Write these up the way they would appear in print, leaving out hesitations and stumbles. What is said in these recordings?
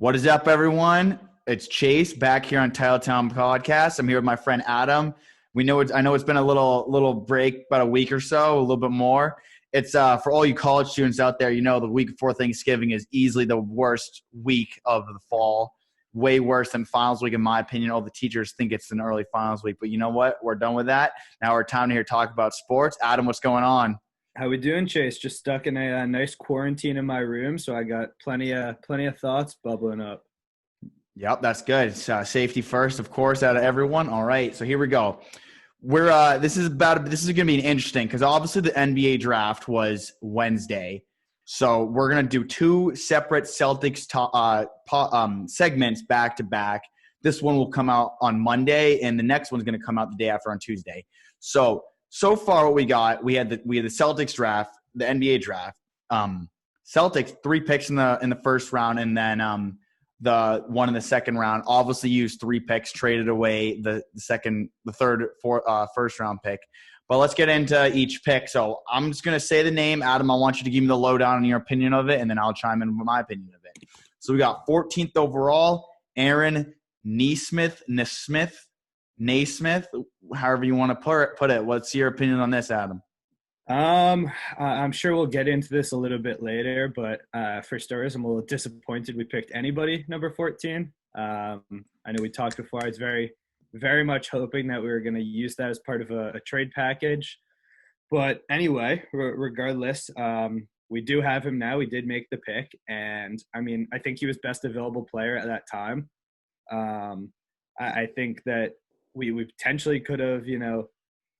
What is up, everyone? It's Chase back here on Titletown Podcast. I'm here with my friend Adam. I know it's been a little break, about a week or so, a little bit more. It's for all you college students out there. You know, the week before Thanksgiving is easily the worst week of the fall. Way worse than finals week, in my opinion. All the teachers think it's an early finals week, but you know what? We're done with that. Now we're time to hear talk about sports. Adam, what's going on? How we doing, Chase? Just stuck in a nice quarantine in my room, so I got plenty of thoughts bubbling up. Yep, that's good. It's, safety first, of course, out of everyone. All right, so here we go. We're this is going to be interesting because obviously the NBA draft was Wednesday, so we're going to do two separate Celtics segments back to back. This one will come out on Monday, and the next one's going to come out the day after on Tuesday. So far, what we got, we had the Celtics draft, the NBA draft. Celtics 3 picks in the first round, and then the one in the second round. Obviously, used 3 picks, traded away the first round pick. But let's get into each pick. So I'm just gonna say the name, Adam. I want you to give me the lowdown on your opinion of it, and then I'll chime in with my opinion of it. So we got 14th overall, Aaron Naysmith, however you want to put it. What's your opinion on this, Adam? I'm sure we'll get into this a little bit later, but for starters, I'm a little disappointed we picked anybody number 14. I know we talked before. I was very, very much hoping that we were going to use that as part of a trade package. But anyway, regardless, we do have him now. We did make the pick, and I mean, I think he was best available player at that time. I think that we potentially could have,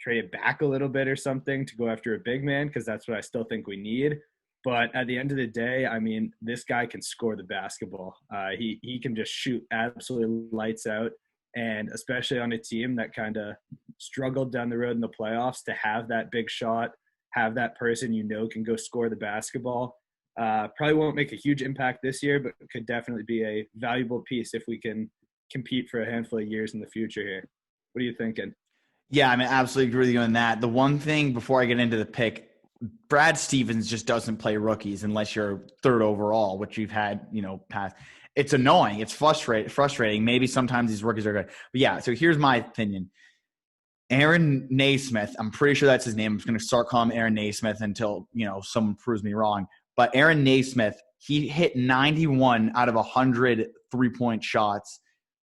traded back a little bit or something to go after a big man, because that's what I still think we need. But at the end of the day, I mean, this guy can score the basketball. He can just shoot absolutely lights out, and especially on a team that kind of struggled down the road in the playoffs, to have that big shot, have that person can go score the basketball. Probably won't make a huge impact this year, but could definitely be a valuable piece if we can compete for a handful of years in the future here. What are you thinking? Yeah, I mean, absolutely agree with you on that. The one thing before I get into the pick, Brad Stevens just doesn't play rookies unless you're 3rd overall, which you've had, past. It's annoying. It's frustrating. Maybe sometimes these rookies are good. But yeah, so here's my opinion. Aaron Naysmith, I'm pretty sure that's his name. I'm just going to start calling him Aaron Naysmith until, someone proves me wrong. But Aaron Naysmith, he hit 91 out of 100 3-point shots.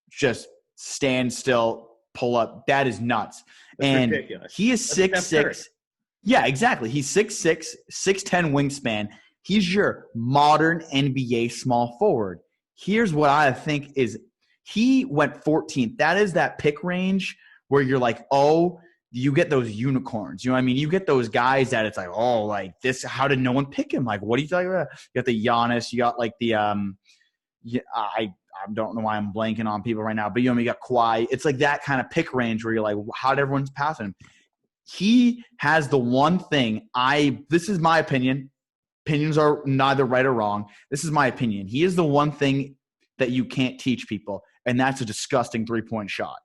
Just stand still, pull up. That is nuts. That's and ridiculous. He is 6'6". Yeah, exactly. He's 6'6", 6'10" wingspan. He's your modern NBA small forward. Here's what I think is he went 14th. That is that pick range where you're like, oh, you get those unicorns. You know what I mean? You get those guys that it's like, oh, like this, how did no one pick him? Like, what are you talking about? You got the Giannis. You got like the I don't know why I'm blanking on people right now, but you got Kawhi. It's like that kind of pick range where you're like, how did everyone's passing him? He has the one thing this is my opinion. Opinions are neither right or wrong. This is my opinion. He is the one thing that you can't teach people, and that's a disgusting 3-point shot.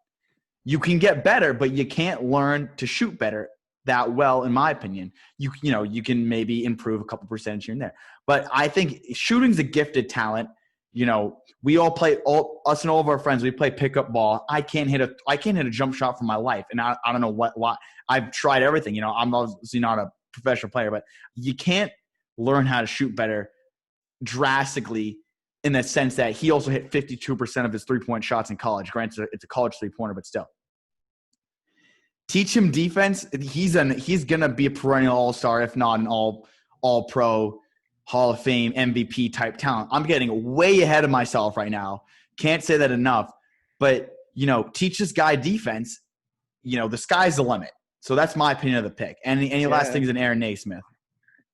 You can get better, but you can't learn to shoot better that well, in my opinion. You can maybe improve a couple percentage here and there. But I think shooting's a gifted talent. We all play, us and all of our friends, we play pickup ball. I can't hit a jump shot for my life. And I don't know why. I've tried everything. I'm obviously not a professional player, but you can't learn how to shoot better drastically, in the sense that he also hit 52% of his 3-point shots in college. Granted, it's a college 3-pointer, but still. Teach him defense. He's going to be a perennial all-star, if not an all-pro, Hall of Fame, MVP type talent. I'm getting way ahead of myself right now. Can't say that enough. But, teach this guy defense. The sky's the limit. So that's my opinion of the pick. Any last things in Aaron Naysmith?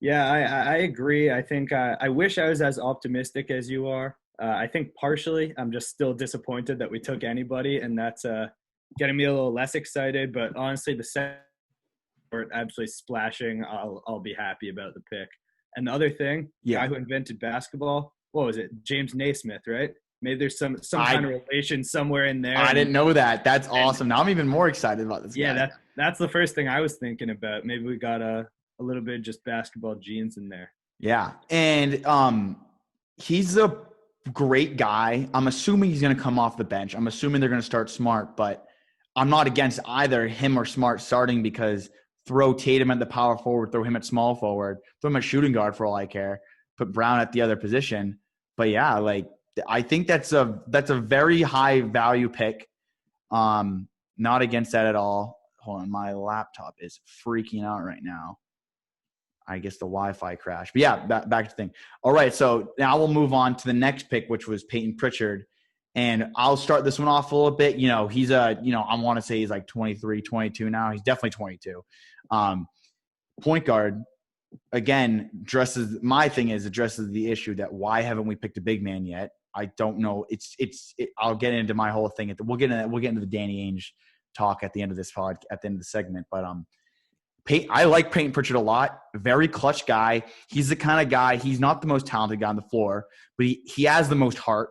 Yeah, I agree. I think I wish I was as optimistic as you are. I think partially I'm just still disappointed that we took anybody, and that's getting me a little less excited. But honestly, the second absolutely splashing, I'll be happy about the pick. And the other thing, guy who invented basketball, what was it? James Naysmith, right? Maybe there's some kind of relation somewhere in there. I didn't know that. That's awesome. Now I'm even more excited about this guy. Yeah, that's the first thing I was thinking about. Maybe we got a little bit of just basketball genes in there. Yeah. And he's great guy. I'm assuming he's going to come off the bench. I'm assuming they're going to start Smart, but I'm not against either him or Smart starting because throw Tatum at the power forward, throw him at small forward, throw him at shooting guard for all I care, put Brown at the other position. But yeah, like I think that's a very high value pick. Not against that at all. Hold on, my laptop is freaking out right now. I guess the Wi-Fi crashed. But yeah, back to the thing. All right, so now we'll move on to the next pick, which was Peyton Pritchard. And I'll start this one off a little bit. You know, he's I want to say he's like 23, 22 now. He's definitely 22. Point guard, again, addresses the issue that why haven't we picked a big man yet? I don't know. I'll get into my whole thing. We'll get into the Danny Ainge talk at the end of this pod, at the end of the segment. But I like Peyton Pritchard a lot. Very clutch guy. He's the kind of guy. He's not the most talented guy on the floor, but he has the most heart.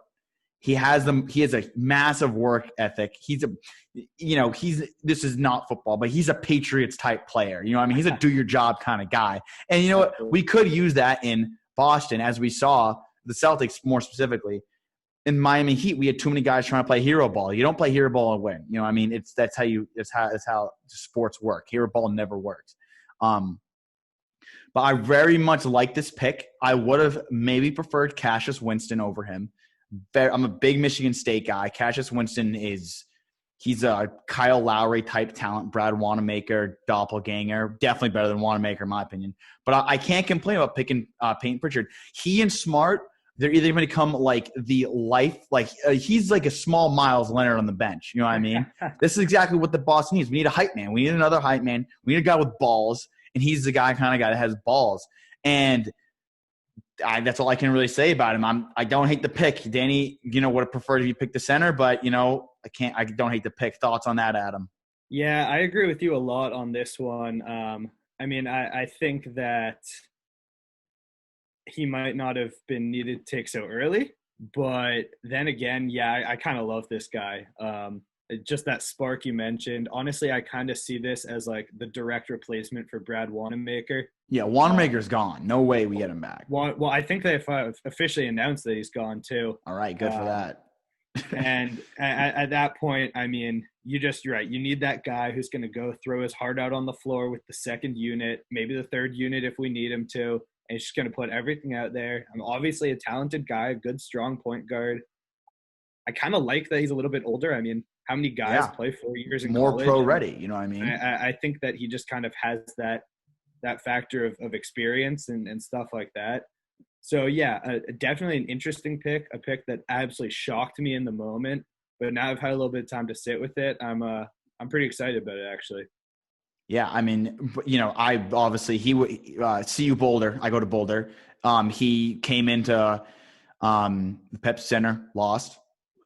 He has a massive work ethic. This is not football, but he's a Patriots type player. You know what I mean? He's a do your job kind of guy. And you know what? We could use that in Boston, as we saw the Celtics more specifically. In Miami Heat, we had too many guys trying to play hero ball. You don't play hero ball and win. You know what I mean? That's how sports work. Hero ball never works. But I very much like this pick. I would have maybe preferred Cassius Winston over him. I'm a big Michigan State guy. Cassius Winston he's a Kyle Lowry type talent, Brad Wanamaker, doppelganger. Definitely better than Wanamaker in my opinion. But I can't complain about picking Peyton Pritchard. He and Smart, they're either going to become like he's like a small Miles Leonard on the bench. You know what I mean? This is exactly what the Boston needs. We need a hype man. We need another hype man. We need a guy with balls, and he's the kind of guy that has balls. And that's all I can really say about him. I don't hate the pick. Danny, would have preferred if you picked the center, but I don't hate the pick. Thoughts on that, Adam? Yeah, I agree with you a lot on this one. I think that he might not have been needed to take so early, but then again, yeah, I kind of love this guy. Just that spark you mentioned. Honestly, I kind of see this as like the direct replacement for Brad Wanamaker. Yeah, Wanamaker's gone. No way we get him back. Well, I think they've officially announced that he's gone too. All right, good for that. And at that point, I mean, you're right. You need that guy who's going to go throw his heart out on the floor with the second unit, maybe the third unit if we need him to. And he's just going to put everything out there. I'm obviously a talented guy, a good, strong point guard. I kind of like that he's a little bit older. I mean, how many guys play 4 years in more college? Pro ready, you know what I mean? I think that he just kind of has that factor of experience and stuff like that. So, yeah, definitely an interesting pick, a pick that absolutely shocked me in the moment. But now I've had a little bit of time to sit with it. I'm pretty excited about it, actually. Yeah, I mean, I obviously CU Boulder. I go to Boulder. He came into the Pepsi Center, lost.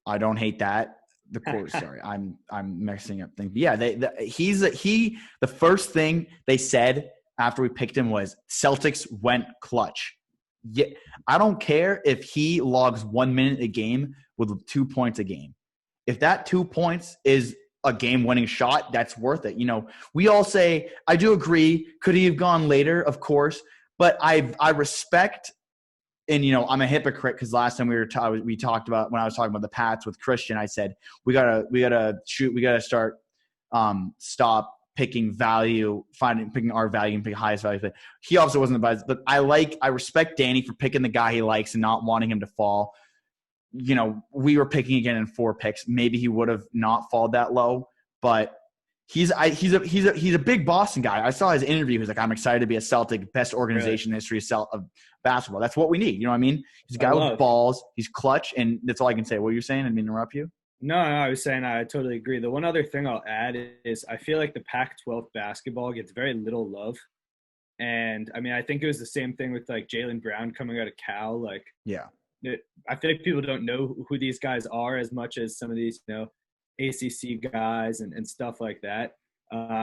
I don't hate that. The course, sorry, I'm messing up things. But yeah, the first thing they said after we picked him was Celtics went clutch. Yeah, I don't care if he logs 1 minute a game with 2 points a game. If that 2 points is a game-winning shot, that's worth it. We all say, I do agree. Could he have gone later? Of course. But I respect, and, I'm a hypocrite because last time we talked about, when I was talking about the Pats with Christian, I said, we gotta stop picking value, picking our value and picking highest value. But he also wasn't the best. But I respect Danny for picking the guy he likes and not wanting him to fall. We were picking again in 4 picks. Maybe he would have not fallen that low, but he's a big Boston guy. I saw his interview. He was like, I'm excited to be a Celtic, best organization in the history of basketball. That's what we need. You know what I mean? He's a guy with balls. He's clutch, and that's all I can say. What you're saying? I didn't interrupt you. No, I was saying I totally agree. The one other thing I'll add is I feel like the Pac-12 basketball gets very little love. And, I mean, I think it was the same thing with, like, Jaylen Brown coming out of Cal. Like, yeah. I feel like people don't know who these guys are as much as some of these, ACC guys and stuff like that.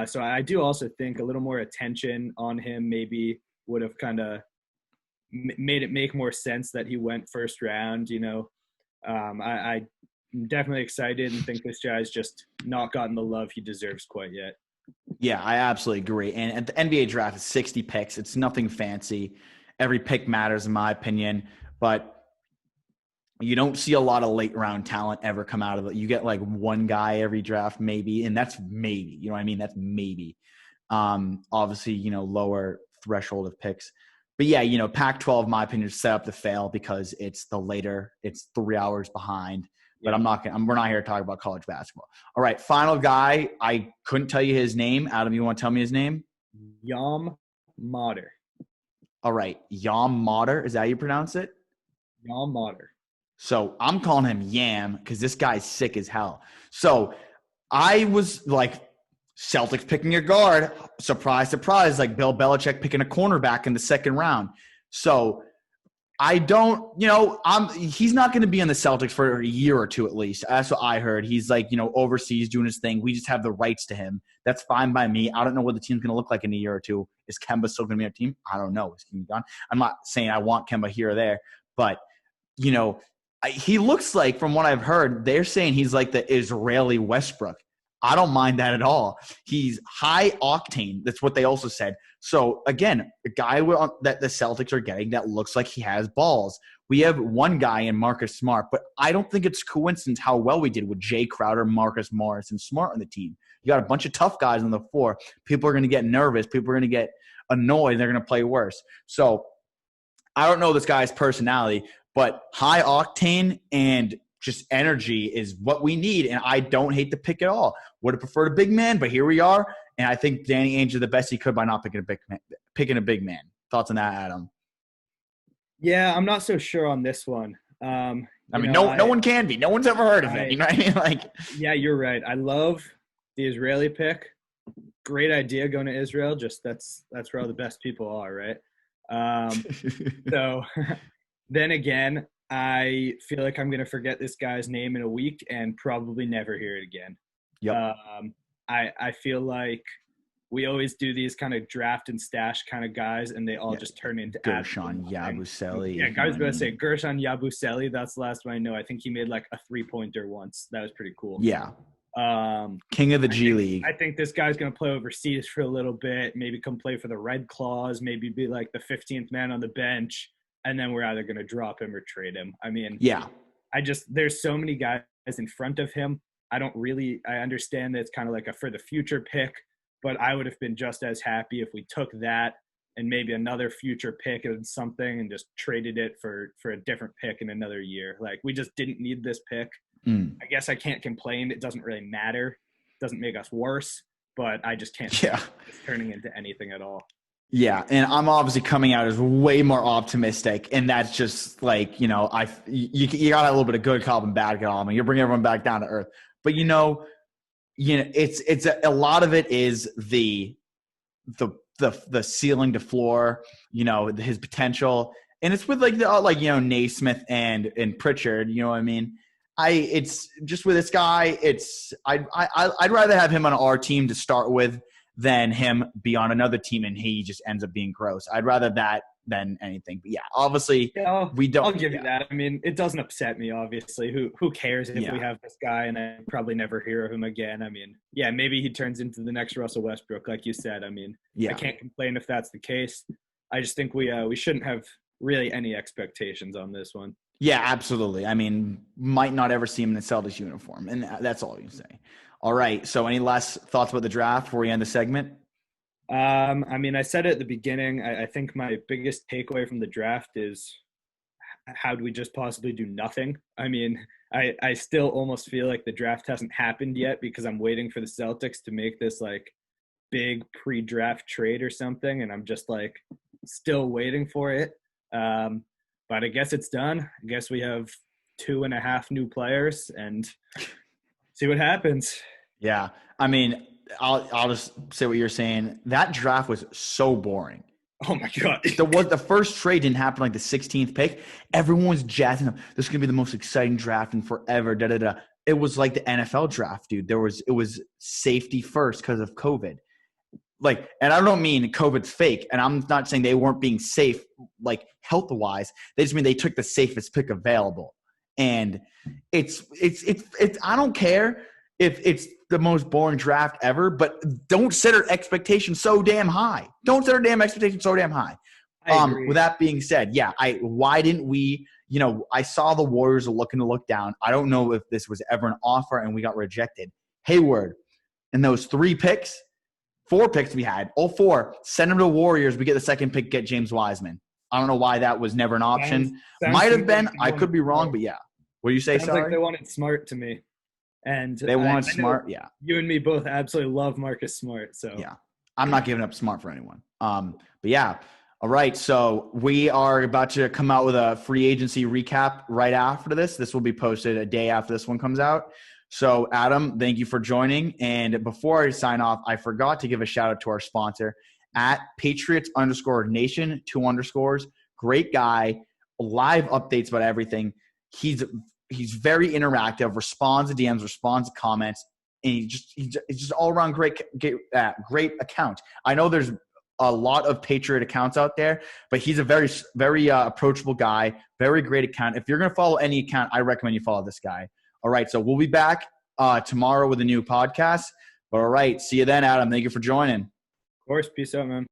So I do also think a little more attention on him maybe would have kind of made it make more sense that he went first round. I'm definitely excited and think this guy's just not gotten the love he deserves quite yet. Yeah, I absolutely agree. And at the NBA draft, it's 60 picks. It's nothing fancy. Every pick matters in my opinion. But You don't see a lot of late round talent ever come out of it. You get like one guy every draft, maybe, and that's maybe. You know what I mean? That's maybe. Obviously, lower threshold of picks. But yeah, Pac-12, in my opinion, is set up to fail because it's 3 hours behind. But we're not here to talk about college basketball. All right, final guy. I couldn't tell you his name. Adam, you want to tell me his name? Yam Mater. All right, Yam Mater. Is that how you pronounce it? Yam Mater. So I'm calling him Yam because this guy's sick as hell. So I was like, Celtics picking a guard. Surprise, surprise. Like Bill Belichick picking a cornerback in the second round. So I don't, he's not going to be in the Celtics for a year or two at least. That's what I heard. He's like, overseas doing his thing. We just have the rights to him. That's fine by me. I don't know what the team's going to look like in a year or two. Is Kemba still going to be on the team? I don't know. Is he gone? I'm not saying I want Kemba here or there, but, he looks like, from what I've heard, they're saying he's like the Israeli Westbrook. I don't mind that at all. He's high octane. That's what they also said. So, again, a guy that the Celtics are getting that looks like he has balls. We have one guy in Marcus Smart, but I don't think it's coincidence how well we did with Jay Crowder, Marcus Morris, and Smart on the team. You got a bunch of tough guys on the floor. People are going to get nervous. People are going to get annoyed. They're going to play worse. So, I don't know this guy's personality, but high octane and just energy is what we need, and I don't hate the pick at all. Would have preferred a big man, but here we are, and I think Danny Ainge did the best he could by not picking a big man. Thoughts on that, Adam? Yeah, I'm not so sure on this one. No one can be. No one's ever heard of it. You know what I mean? Yeah, you're right. I love the Israeli pick. Great idea going to Israel. Just that's where all the best people are, right? So then again, I feel like I'm going to forget this guy's name in a week and probably never hear it again. Yep. I feel like we always do these kind of draft and stash kind of guys, and they all just turn into Gershon Yabusele. Yeah, I was going to say Gershon Yabusele. That's the last one I know. I think he made like a 3-pointer once. That was pretty cool. Yeah. King of the G League. I think this guy's going to play overseas for a little bit, maybe come play for the Red Claws, maybe be like the 15th man on the bench, and then we're either going to drop him or trade him. I mean, there's so many guys in front of him. I understand that it's kind of like a for the future pick, but I would have been just as happy if we took that and maybe another future pick and something and just traded it for a different pick in another year. Like, we just didn't need this pick. I guess I can't complain. It doesn't really matter. It doesn't make us worse, but I just can't see it's turning into anything at all. Yeah, and I'm obviously coming out as way more optimistic, and that's just like, you got a little bit of good cop and bad cop, and you're bringing everyone back down to earth. But it's a lot of it is the ceiling to floor, his potential, and it's with Naysmith and Pritchard. You know what I mean? It's just with this guy. I'd rather have him on our team to start with than him be on another team and he just ends up being gross. I'd rather that than anything. But yeah, obviously we don't. I'll give you that. I mean, it doesn't upset me, obviously. Who cares if we have this guy and I probably never hear of him again? I mean, yeah, maybe he turns into the next Russell Westbrook, like you said. I mean, I can't complain if that's the case. I just think we shouldn't have really any expectations on this one. Yeah, absolutely. I mean, might not ever see him in a Celtics uniform, and that's all you can say. All right. So any last thoughts about the draft before we end the segment? I mean, I said it at the beginning. I think my biggest takeaway from the draft is how do we just possibly do nothing? I mean, I still almost feel like the draft hasn't happened yet because I'm waiting for the Celtics to make this like big pre-draft trade or something, and I'm just like still waiting for it. But I guess it's done. I guess we have 2.5 new players and see what happens. Yeah. I mean, I'll just say what you're saying. That draft was so boring. Oh my God. The first trade didn't happen like the 16th pick. Everyone was jazzing up. This is going to be the most exciting draft in forever. It was like the NFL draft, dude. It was safety first because of COVID. Like, and I don't mean COVID's fake, and I'm not saying they weren't being safe, like health-wise. They just mean they took the safest pick available. And it's I don't care if it's the most boring draft ever, but don't set our expectations so damn high. Don't set our damn expectations so damn high. I agree. With that being said, why didn't we I saw the Warriors are looking to look down. I don't know if this was ever an offer and we got rejected. Hayward, and those 4 picks we had, all 4, send them to Warriors. We get the second pick, get James Wiseman. I don't know why that was never an option. Might have been. I could be wrong, but yeah. What do you say, Sounds like they wanted Smart to me. And they wanted Smart, yeah. You and me both absolutely love Marcus Smart. So yeah, I'm not giving up Smart for anyone. But yeah. All right, so we are about to come out with a free agency recap right after this. This will be posted a day after this one comes out. So, Adam, thank you for joining. And before I sign off, I forgot to give a shout-out to our sponsor at Patriots_Nation, 2 underscores. Great guy, live updates about everything. He's very interactive, responds to DMs, responds to comments, and he's just all-around great account. I know there's a lot of Patriot accounts out there, but he's a very, very approachable guy, very great account. If you're going to follow any account, I recommend you follow this guy. All right, so we'll be back tomorrow with a new podcast. But all right, see you then, Adam. Thank you for joining. Of course. Peace out, man.